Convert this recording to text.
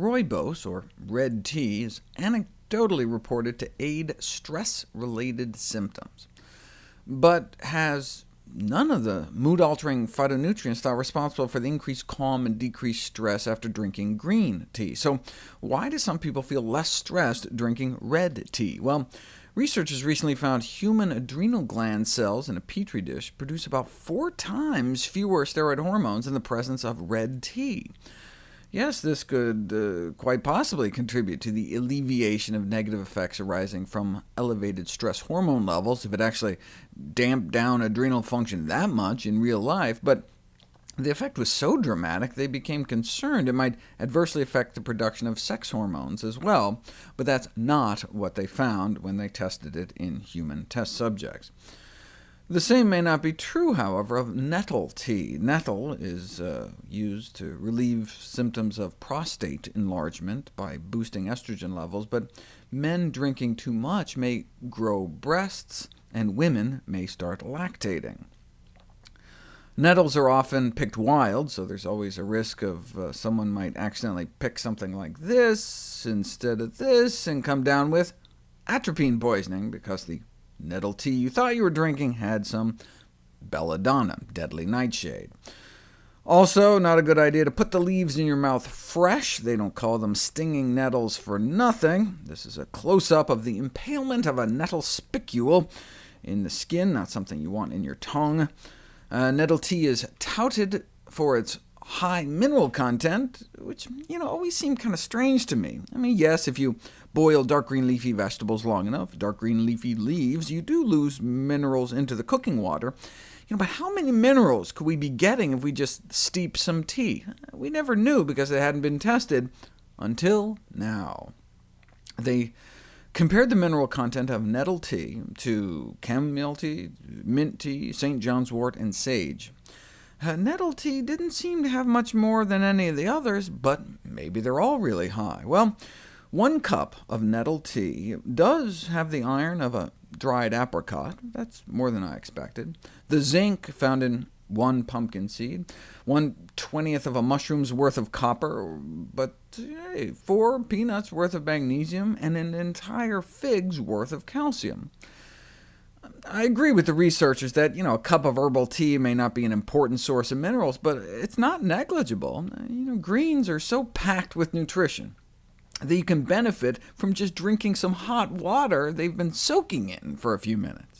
Rooibos, or red tea, is anecdotally reported to aid stress-related symptoms, but has none of the mood-altering phytonutrients that are responsible for the increased calm and decreased stress after drinking green tea. So why do some people feel less stressed drinking red tea? Well, researchers recently found human adrenal gland cells in a petri dish produce about 4 times fewer steroid hormones in the presence of red tea. Yes, this could quite possibly contribute to the alleviation of negative effects arising from elevated stress hormone levels, if it actually damped down adrenal function that much in real life, but the effect was so dramatic they became concerned it might adversely affect the production of sex hormones as well, but that's not what they found when they tested it in human test subjects. The same may not be true, however, of nettle tea. Nettle is used to relieve symptoms of prostate enlargement by boosting estrogen levels, but men drinking too much may grow breasts, and women may start lactating. Nettles are often picked wild, so there's always a risk of someone might accidentally pick something like this instead of this, and come down with atropine poisoning, because the nettle tea you thought you were drinking had some belladonna, deadly nightshade. Also, not a good idea to put the leaves in your mouth fresh. They don't call them stinging nettles for nothing. This is a close-up of the impalement of a nettle spicule in the skin, not something you want in your tongue. Nettle tea is touted for its high mineral content, which always seemed kind of strange to me. I mean, yes, if you boil dark green leafy vegetables long enough, dark green leafy leaves, you do lose minerals into the cooking water. But how many minerals could we be getting if we just steep some tea? We never knew because it hadn't been tested until now. They compared the mineral content of nettle tea to chamomile tea, mint tea, St. John's wort, and sage. Nettle tea didn't seem to have much more than any of the others, but maybe they're all really high. Well, 1 cup of nettle tea does have the iron of a dried apricot. That's more than I expected. The zinc found in 1 pumpkin seed, 1/20th of a mushroom's worth of copper, but 4 peanuts worth of magnesium, and an entire fig's worth of calcium. I agree with the researchers that a cup of herbal tea may not be an important source of minerals, but it's not negligible. Greens are so packed with nutrition that you can benefit from just drinking some hot water they've been soaking in for a few minutes.